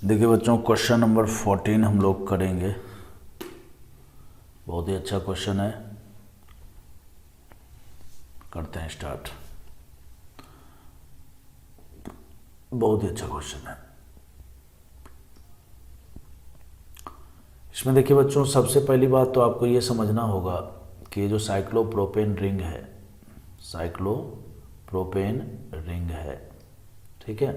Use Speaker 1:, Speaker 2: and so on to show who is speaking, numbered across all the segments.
Speaker 1: देखिए बच्चों, question number 14 हम लोग करेंगे। बहुत ही अच्छा क्वेश्चन है, करते हैं स्टार्ट। बहुत ही अच्छा क्वेश्चन है। इसमें देखिए बच्चों, सबसे पहली बात तो आपको ये समझना होगा कि ये जो साइक्लोप्रोपेन रिंग है, साइक्लोप्रोपेन रिंग है, ठीक है।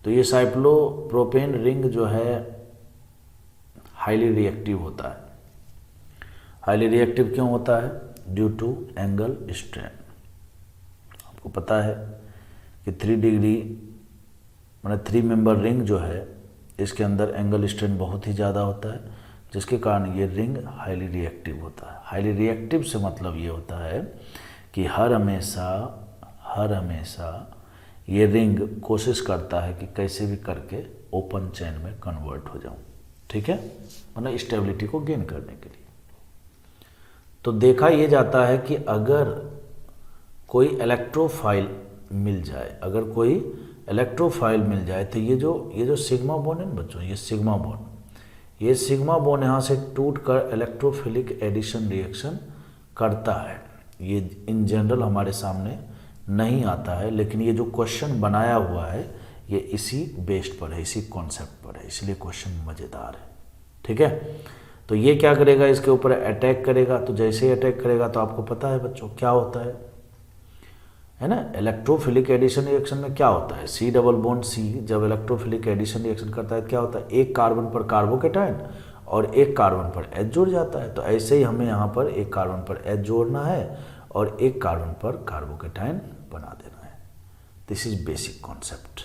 Speaker 1: तो ये साइक्लोप्रोपेन रिंग जो है हाईली रिएक्टिव होता है। हाईली रिएक्टिव क्यों होता है? Due to angle strain. आपको पता है कि 3 डिग्री मैंने 3 मेंबर रिंग जो है, इसके अंदर एंगल स्ट्रेन बहुत ही ज़्यादा होता है, जिसके कारण ये रिंग हाईली रिएक्टिव होता है। हाईली रिएक्टिव से मतलब ये होता है कि हर हमेशा ये रिंग कोशिश करता है कि कैसे भी करके ओपन चेन में कन्वर्ट हो जाऊं, ठीक है, मतलब स्टेबिलिटी को गेन करने के लिए। तो देखा ये जाता है कि अगर कोई इलेक्ट्रोफाइल मिल जाए, तो ये जो सिग्मा बॉन्ड है ना बच्चों, ये सिग्मा बॉन्ड यहाँ से टूट कर इलेक्ट्रोफिलिक एडिशन रिएक्शन करता है। ये इन जनरल हमारे सामने नहीं आता है, लेकिन ये जो क्वेश्चन बनाया हुआ है ये इसी बेस्ड पर है, इसी कॉन्सेप्ट पर है, इसलिए क्वेश्चन मज़ेदार है, ठीक है। तो ये क्या करेगा, इसके ऊपर अटैक करेगा। तो जैसे ही अटैक करेगा तो आपको पता है बच्चों क्या होता है ना, इलेक्ट्रोफिलिक एडिशन रिएक्शन में क्या होता है, C डबल बॉन्ड C जब इलेक्ट्रोफिलिक एडिशन रिएक्शन करता है क्या होता है, एक कार्बन पर कार्बोकेटाइन और एक कार्बन पर H जुड़ जाता है। तो ऐसे ही हमें यहाँ पर एक कार्बन पर H जोड़ना है और एक कार्बन पर कार्बोकेटाइन बना देना है। This is basic concept.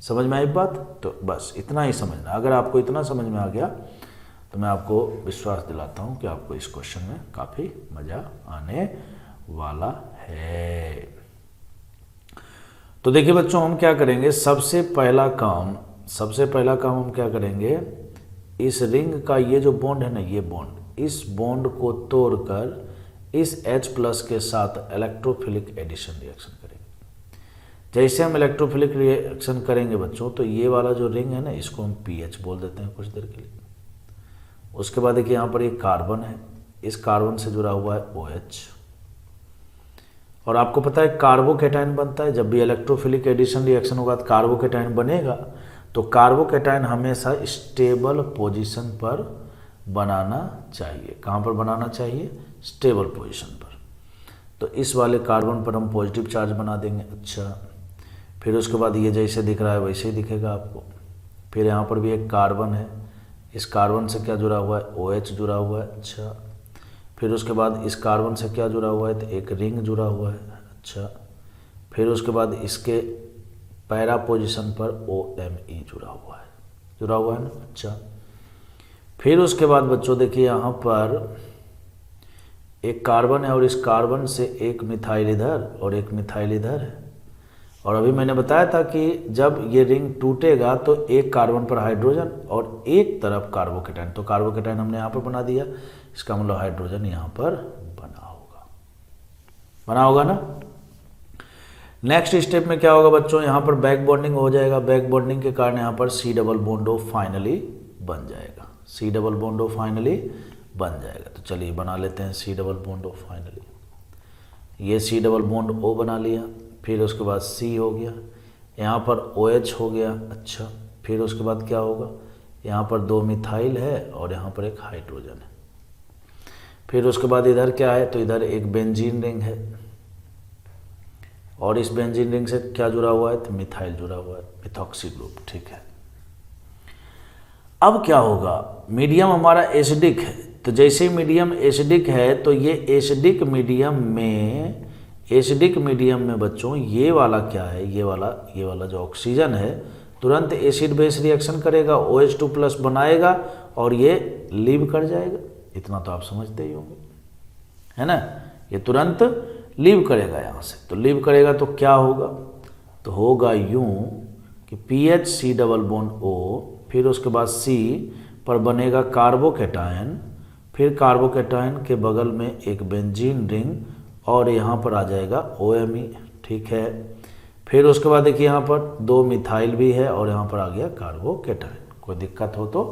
Speaker 1: समझ में आई बात? तो बस इतना ही समझना। अगर आपको इतना समझ में आ गया तो मैं आपको विश्वास दिलाता हूँ कि आपको इस क्वेश्चन में काफ़ी मज़ा आने वाला है। तो देखिए बच्चों, हम क्या करेंगे, सबसे पहला काम हम क्या करेंगे, इस रिंग का ये जो बॉन्ड है ना, ये बॉन्ड, इस बॉन्ड को तोड़कर इस H प्लस के साथ इलेक्ट्रोफिलिक एडिशन रिएक्शन करेंगे। जैसे हम इलेक्ट्रोफिलिक रिएक्शन करेंगे बच्चों, तो ये वाला जो रिंग है ना, इसको हम PH बोल देते हैं कुछ देर के लिए। उसके बाद देखिए यहाँ पर एक कार्बन है, इस कार्बन से जुड़ा हुआ है OH, और आपको पता है कार्बोकेटाइन बनता है। जब भी इलेक्ट्रोफिलिक एडिशन रिएक्शन होगा तो कार्बोकेटाइन बनेगा। तो कार्बोकेटाइन हमेशा स्टेबल पोजीशन पर बनाना चाहिए। कहाँ पर बनाना चाहिए? स्टेबल पोजीशन पर। तो इस वाले कार्बन पर हम पॉजिटिव चार्ज बना देंगे। अच्छा, फिर उसके बाद ये जैसे दिख रहा है वैसे ही दिखेगा आपको। फिर यहाँ पर भी एक कार्बन है, इस कार्बन से क्या जुड़ा हुआ है, OH जुड़ा हुआ है। अच्छा, फिर उसके बाद इस कार्बन से क्या जुड़ा हुआ है, तो एक रिंग जुड़ा हुआ है। अच्छा, फिर उसके बाद इसके पैरा पोजीशन पर OMe जुड़ा हुआ है ना। अच्छा, फिर उसके बाद बच्चों देखिए यहाँ पर एक कार्बन है और इस कार्बन से एक मिथाइल इधर और एक मिथाइल इधर है। और अभी मैंने बताया था कि जब ये रिंग टूटेगा तो एक कार्बन पर हाइड्रोजन और एक तरफ कार्बोकेटाइन, तो कार्बोकेटाइन हमने यहाँ पर बना दिया, इसका मतलब हाइड्रोजन यहाँ पर बना होगा ना। नेक्स्ट स्टेप में क्या होगा बच्चों, यहाँ पर बैक बॉन्डिंग हो जाएगा। बैक बॉन्डिंग के कारण यहाँ पर C double bond O finally बन जाएगा। C double bond O finally बन जाएगा। तो चलिए बना लेते हैं C double bond O finally. ये C डबल बॉन्ड O बना लिया, फिर उसके बाद C हो गया, यहाँ पर OH हो गया। अच्छा, फिर उसके बाद क्या होगा, यहाँ पर 2 मिथाइल है और यहाँ पर एक हाइड्रोजन है। फिर उसके बाद इधर क्या है, तो इधर एक बेंजीन रिंग है और इस बेंजीन रिंग से क्या जुड़ा हुआ है, तो मिथाइल जुड़ा हुआ है, मिथॉक्सी ग्रुप, ठीक है। अब क्या होगा, मीडियम हमारा एसिडिक है। तो जैसे मीडियम एसिडिक है तो ये एसिडिक मीडियम में बच्चों ये वाला क्या है, ये वाला जो ऑक्सीजन है तुरंत एसिड बेस रिएक्शन करेगा, OH2 प्लस बनाएगा और ये लीव कर जाएगा। इतना तो आप समझते ही होंगे, है ना। ये तुरंत लीव करेगा यहाँ से। तो लीव करेगा तो क्या होगा, तो होगा यूं कि PH C double bond O, फिर उसके बाद C पर बनेगा कार्बोकेटाइन, फिर कार्बोकेटाइन के बगल में एक बेंजीन रिंग और यहाँ पर आ जाएगा OMe, ठीक है। फिर उसके बाद देखिए यहाँ पर 2 मिथाइल भी है और यहाँ पर आ गया कार्बोकेटाइन। कोई दिक्कत हो तो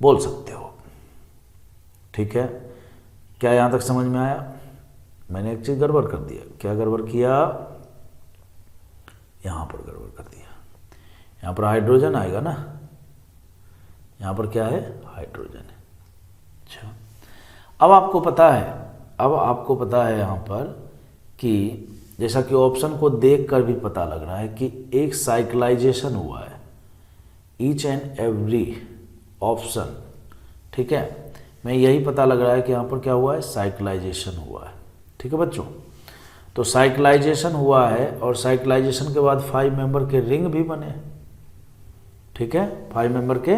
Speaker 1: बोल सकते हो। ठीक है, क्या यहाँ तक समझ में आया? मैंने एक चीज़ गड़बड़ कर दिया। क्या गड़बड़ किया? यहाँ पर गड़बड़ कर दिया। यहाँ पर हाइड्रोजन आएगा ना, यहाँ पर क्या है? हाइड्रोजन है। अच्छा, अब आपको पता है यहाँ पर कि जैसा कि ऑप्शन को देखकर भी पता लग रहा है कि एक साइक्लाइजेशन हुआ है ईच एंड एवरी ऑप्शन। ठीक है, मैं यही पता लग रहा है कि यहाँ पर क्या हुआ है? साइक्लाइजेशन हुआ है। ठीक है बच्चों, तो साइक्लाइजेशन हुआ है और साइक्लाइजेशन के बाद 5 मेंबर के रिंग भी बने। ठीक है, 5 मेंबर के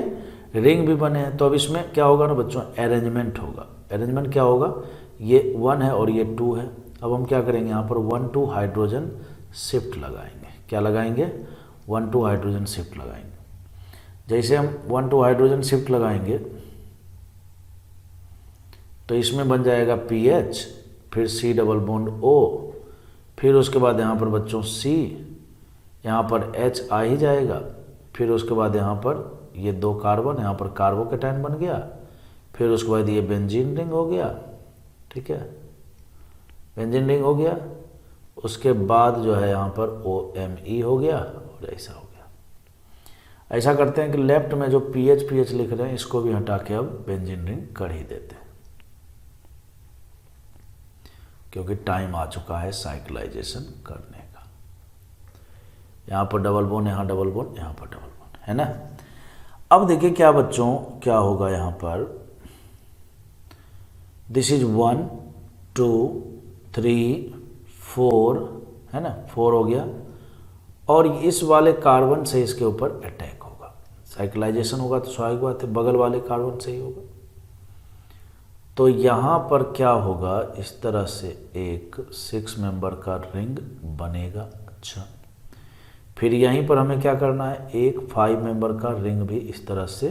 Speaker 1: रिंग भी बने हैं। तो अब इसमें क्या होगा ना बच्चों? अरेंजमेंट होगा। अरेंजमेंट क्या होगा? ये 1 है और ये 2 है। अब हम क्या करेंगे? यहाँ पर 1 2 हाइड्रोजन शिफ्ट लगाएंगे। क्या लगाएंगे? 1 2 हाइड्रोजन शिफ्ट लगाएंगे। जैसे हम 1 2 हाइड्रोजन शिफ्ट लगाएंगे तो इसमें बन जाएगा PH, फिर C डबल बॉन्ड O, फिर उसके बाद यहाँ पर बच्चों C, यहाँ पर H आ ही जाएगा। फिर उसके बाद यहाँ पर ये 2 कार्बन, यहाँ पर कार्बोकेटाइन बन गया। फिर उसके बाद ये बेंजीन रिंग हो गया। ठीक है, बेंजीन रिंग हो गया। उसके बाद जो है यहाँ पर OMe हो गया और ऐसा हो गया। ऐसा करते हैं कि लेफ्ट में जो PH लिख रहे हैं इसको भी हटा के अब बेंजीन रिंग कर ही देते हैं, क्योंकि टाइम आ चुका है साइक्लाइजेशन करने का। यहाँ पर डबल बॉन्ड, यहाँ डबल बॉन्ड, यहाँ पर डबल बॉन्ड, है ना। अब देखिए क्या बच्चों, क्या होगा यहाँ पर? दिस इज 1 2 3 4, है ना, 4 हो गया। और इस वाले कार्बन से इसके ऊपर अटैक होगा। साइक्लाइजेशन होगा तो स्वाभाविक बात है बगल वाले कार्बन से ही होगा। तो यहाँ पर क्या होगा? इस तरह से एक 6 मेंबर का रिंग बनेगा। अच्छा, फिर यहीं पर हमें क्या करना है? एक 5 मेंबर का रिंग भी इस तरह से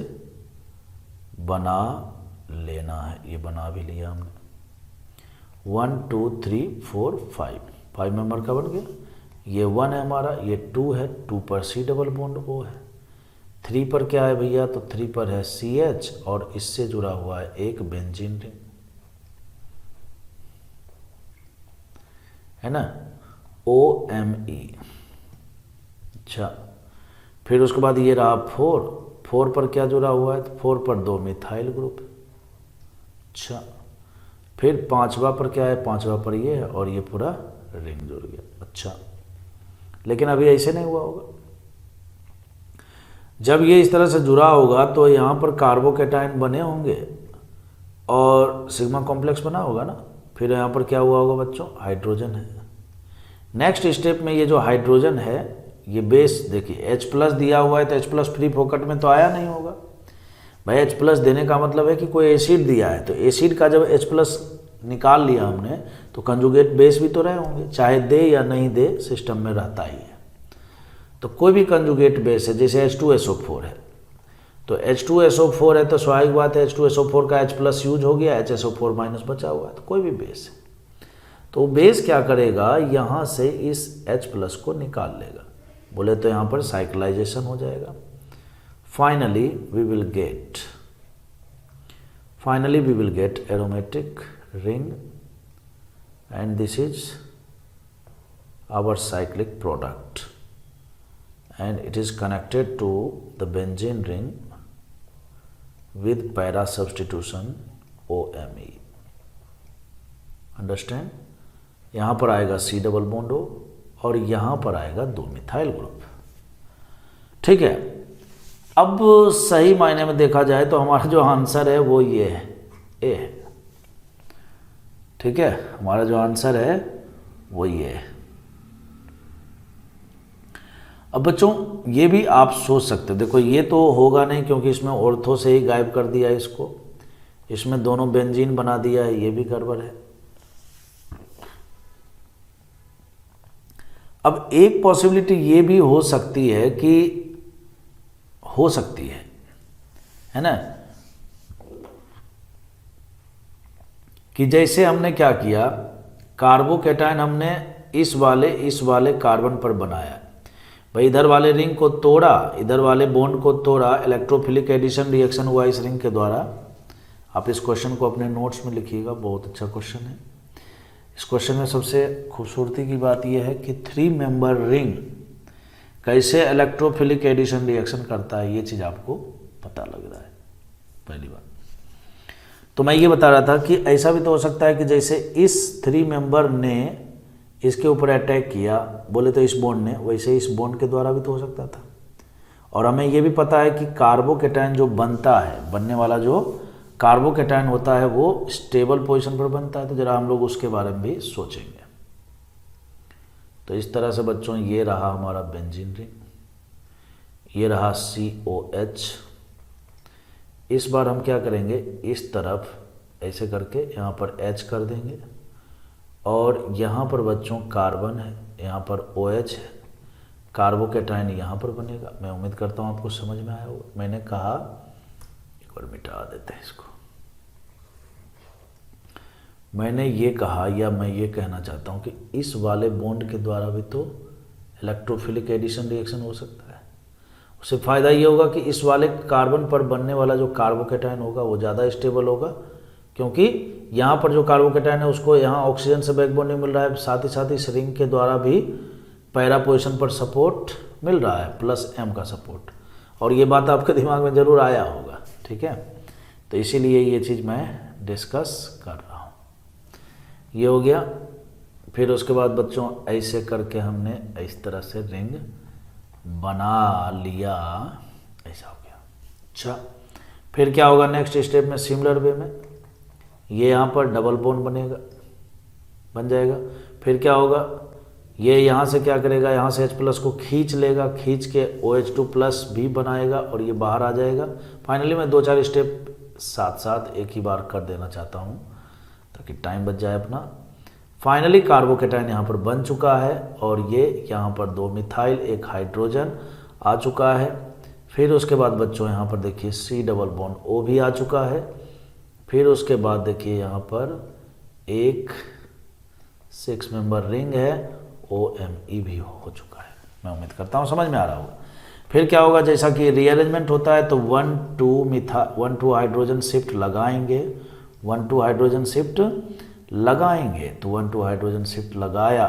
Speaker 1: बना लेना है। ये बना भी लिया हमने। 1 2 3 4 5 मेंबर का बन गया। ये 1 है हमारा, ये 2 है, 2 पर C डबल बॉन्ड O है। 3 पर क्या है भैया? तो 3 पर है CH और इससे जुड़ा हुआ है एक बेंजीन रिंग, है ना, OMe। अच्छा, फिर उसके बाद ये रहा 4 पर क्या जुड़ा हुआ है? तो 4 पर 2 मिथाइल ग्रुप। अच्छा, फिर 5वां पर क्या है? 5वां पर ये है और ये पूरा रिंग जुड़ गया। अच्छा, लेकिन अभी ऐसे नहीं हुआ होगा। जब ये इस तरह से जुड़ा होगा तो यहाँ पर कार्बोकेटाइन बने होंगे और सिग्मा कॉम्प्लेक्स बना होगा ना। फिर यहाँ पर क्या हुआ होगा बच्चों? हाइड्रोजन है। नेक्स्ट स्टेप में ये जो हाइड्रोजन है, ये बेस देखिए H+ दिया हुआ है तो H+ फ्री फोकट में तो आया नहीं होगा भाई। H+ देने का मतलब है कि कोई एसिड दिया है, तो एसिड का जब H+ निकाल लिया हमने तो कंजुगेट बेस भी तो रहे होंगे, चाहे दे या नहीं दे सिस्टम में रहता ही है। तो कोई भी कंजुगेट बेस है, जैसे H2SO4 है, तो H2SO4 है तो स्वाभाविक बात है H2SO4 का H+ यूज हो गया, HSO4- बचा हुआ है। तो कोई भी बेस है तो बेस क्या करेगा? यहाँ से इस H+ को निकाल लेगा। बोले तो यहाँ पर साइक्लाइजेशन हो जाएगा। Finally we will get aromatic ring and this is our cyclic product and it is connected to the benzene ring with para substitution OMe. Understand? यहाँ पर आएगा C डबल बॉन्ड O और यहाँ पर आएगा 2 मिथाइल ग्रुप। ठीक है, अब सही मायने में देखा जाए तो हमारा जो आंसर है वो ये है, A है। ठीक है, हमारा जो आंसर है वो ये है। अब बच्चों ये भी आप सोच सकते हो, देखो ये तो होगा नहीं क्योंकि इसमें ऑर्थो से ही गायब कर दिया है इसको, इसमें दोनों बेंजीन बना दिया है, ये भी गड़बड़ है। अब एक पॉसिबिलिटी ये भी हो सकती है कि है ना, कि जैसे हमने क्या किया, कार्बोकेटाइन हमने इस वाले कार्बन पर बनाया। भाई इधर वाले रिंग को तोड़ा, इधर वाले बॉन्ड को तोड़ा, इलेक्ट्रोफिलिक एडिशन रिएक्शन हुआ इस रिंग के द्वारा। आप इस क्वेश्चन को अपने नोट्स में लिखिएगा, बहुत अच्छा क्वेश्चन है। इस क्वेश्चन में सबसे खूबसूरती की बात यह है कि 3 मेंबर रिंग कैसे इलेक्ट्रोफिलिक एडिशन रिएक्शन करता है, ये चीज़ आपको पता लग रहा है पहली बार। तो मैं ये बता रहा था कि ऐसा भी तो हो सकता है कि जैसे इस 3 मेंबर ने इसके ऊपर अटैक किया, बोले तो इस बॉन्ड ने, वैसे इस बॉन्ड के द्वारा भी तो हो सकता था। और हमें ये भी पता है कि कार्बोकेटायन जो बनता है, बनने वाला जो कार्बोकेटायन होता है वो स्टेबल पोजीशन पर बनता है। तो जरा हम लोग उसके बारे में भी सोचेंगे। तो इस तरह से बच्चों ये रहा हमारा बेंजीन रिंग, ये रहा COH। इस बार हम क्या करेंगे, इस तरफ ऐसे करके यहाँ पर H कर देंगे और यहाँ पर बच्चों कार्बन है, यहाँ पर OH है, कार्बोकेटायन यहाँ पर बनेगा। मैं उम्मीद करता हूँ आपको समझ में आया होगा। मैंने कहा एक बार मिटा देते हैं इसको। मैंने ये कहा या मैं ये कहना चाहता हूँ कि इस वाले बॉन्ड के द्वारा भी तो इलेक्ट्रोफिलिक एडिशन रिएक्शन हो सकता है। उससे फ़ायदा ये होगा कि इस वाले कार्बन पर बनने वाला जो कार्बोकेटायन होगा वो ज़्यादा स्टेबल होगा, क्योंकि यहाँ पर जो कार्बोकेटायन है उसको यहाँ ऑक्सीजन से बैकबोन नहीं मिल रहा है, साथ ही इस रिंग के द्वारा भी पैरा पोजीशन पर सपोर्ट मिल रहा है, +M का सपोर्ट। और ये बात आपके दिमाग में ज़रूर आया होगा, ठीक है। तो इसीलिए ये चीज़ मैं डिस्कस कर रहा हूँ। ये हो गया। फिर उसके बाद बच्चों ऐसे करके हमने इस तरह से रिंग बना लिया, ऐसा हो गया। अच्छा, फिर क्या होगा नेक्स्ट स्टेप में, सिमिलर वे में ये यहाँ पर डबल बॉन्ड बनेगा, बन जाएगा। फिर क्या होगा, ये यहाँ से क्या करेगा, यहाँ से H+ को खींच लेगा, खींच के OH2+ भी बनाएगा और ये बाहर आ जाएगा। फाइनली मैं 2-4 स्टेप साथ साथ एक ही बार कर देना चाहता हूँ ताकि टाइम बच जाए अपना। फाइनली कार्बोकेटायन यहाँ पर बन चुका है और ये यहाँ पर 2 मिथाइल 1 हाइड्रोजन आ चुका है। फिर उसके बाद बच्चों यहाँ पर देखिए C+O भी आ चुका है। फिर उसके बाद देखिए यहाँ पर एक 6 मेंबर रिंग है, OMe भी हो चुका है। मैं उम्मीद करता हूँ समझ में आ रहा होगा। फिर क्या होगा, जैसा कि रीअरेंजमेंट होता है तो 1,2 हाइड्रोजन शिफ्ट लगाएंगे, 1,2 हाइड्रोजन शिफ्ट लगाएंगे। तो 1,2 हाइड्रोजन शिफ्ट लगाया,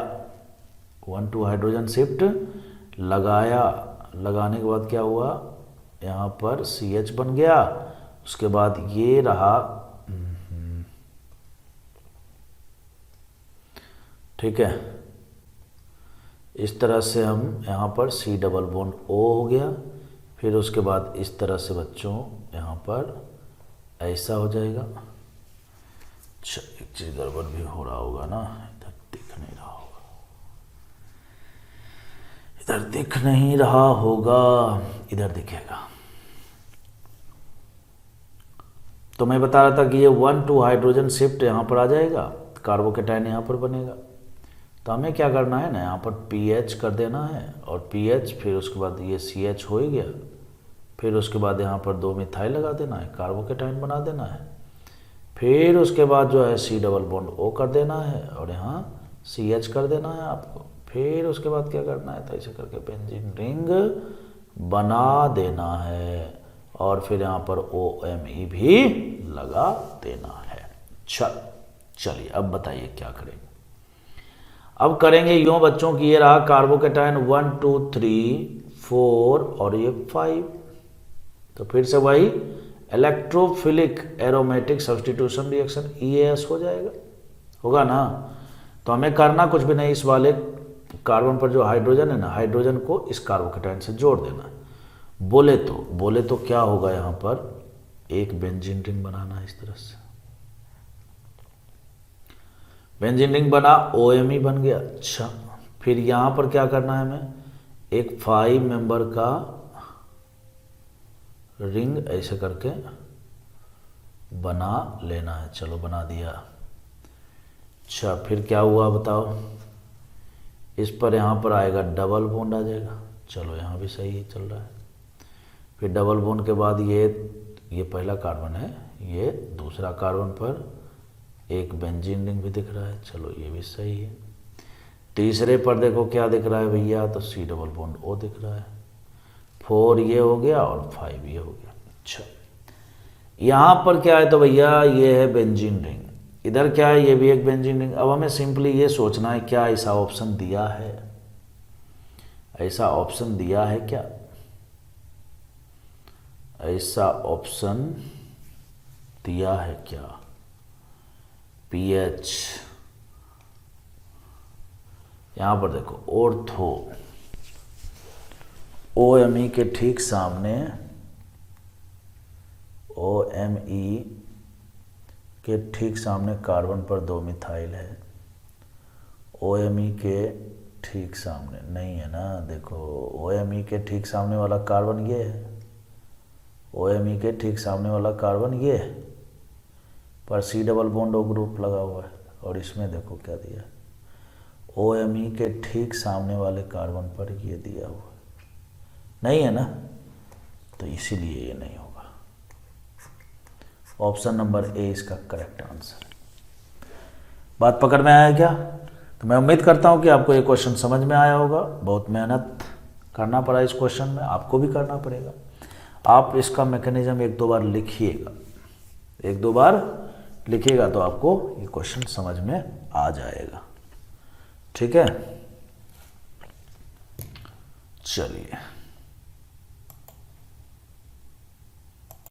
Speaker 1: 1,2 हाइड्रोजन शिफ्ट लगाया, लगाने के बाद क्या हुआ, यहाँ पर CH बन गया। उसके बाद ये रहा, ठीक है, इस तरह से हम यहाँ पर C+O हो गया। फिर उसके बाद इस तरह से बच्चों यहाँ पर ऐसा हो जाएगा। अच्छा, एक चीज़ गड़बड़ भी हो रहा होगा ना, इधर दिख नहीं रहा होगा, इधर दिख नहीं रहा होगा, इधर दिखेगा। तो मैं बता रहा था कि ये 1,2 हाइड्रोजन शिफ्ट यहाँ पर आ जाएगा, कार्बोकेटायन यहाँ पर बनेगा। तो हमें क्या करना है ना, यहाँ पर PH कर देना है और PH, फिर उसके बाद ये CH हो ही गया। फिर उसके बाद यहाँ पर 2 मिथाइल लगा देना है, कार्बोकेटायन बना देना है। फिर उसके बाद जो है C+O कर देना है और यहाँ CH कर देना है आपको। फिर उसके बाद क्या करना है, तो ऐसे करके बेंजीन रिंग बना देना है और फिर यहाँ पर OMe भी लगा देना है। चलिए अब बताइए क्या करेंगे। अब करेंगे यूँ बच्चों की, ये रहा कार्बोकेटायन 1, 2, 3, 4 और ये 5। तो फिर से वही electrophilic aromatic substitution reaction EAS हो जाएगा, होगा ना। तो हमें करना कुछ भी नहीं, इस वाले कार्बन पर जो हाइड्रोजन है ना, हाइड्रोजन को इस कार्बोकेटायन से जोड़ देना है। बोले तो क्या होगा, यहाँ पर एक बेंजीन रिंग बनाना है इस तरह से, बेंजीन रिंग बना, OMe बन गया। अच्छा, फिर यहाँ पर क्या करना है हमें, एक 5 मेंबर का रिंग ऐसे करके बना लेना है। चलो बना दिया। अच्छा, फिर क्या हुआ बताओ, इस पर यहाँ पर आएगा डबल बॉन्ड आ जाएगा। चलो यहाँ भी सही चल रहा है। फिर डबल बॉन्ड के बाद ये पहला कार्बन है, ये दूसरा कार्बन पर एक बेंजीन रिंग भी दिख रहा है। चलो ये भी सही है। तीसरे पर देखो क्या दिख रहा है भैया, तो C डबल बॉन्ड O दिख रहा है। 4 ये हो गया और 5 ये हो गया। अच्छा, यहाँ पर क्या है, तो भैया ये है बेंजीन रिंग, इधर क्या है, ये भी एक बेंजीन रिंग। अब हमें सिंपली ये सोचना है क्या ऐसा ऑप्शन दिया है, ऐसा ऑप्शन दिया है क्या, ऐसा ऑप्शन दिया है क्या। पीएच यहाँ पर देखो ऑर्थो, OMe के ठीक सामने, OMe के ठीक सामने कार्बन पर 2 मिथाइल है। OMe के ठीक सामने नहीं है ना, देखो OMe के ठीक सामने वाला कार्बन ये है, OMe के ठीक सामने वाला कार्बन ये है, पर C double bond O group लगा हुआ है। और इसमें देखो क्या दिया है, OMe के ठीक सामने वाले कार्बन पर ये दिया हुआ है, नहीं है ना, तो इसीलिए ये नहीं होगा। ऑप्शन नंबर ए इसका करेक्ट आंसर है। बात पकड़ में आया क्या? तो मैं उम्मीद करता हूँ कि आपको ये क्वेश्चन समझ में आया होगा। बहुत मेहनत करना पड़ा इस क्वेश्चन में, आपको भी करना पड़ेगा। आप इसका मैकेनिज्म 1-2 बार लिखिएगा, 1-2 बार लिखिएगा तो आपको ये क्वेश्चन समझ में आ जाएगा। ठीक है, चलिए।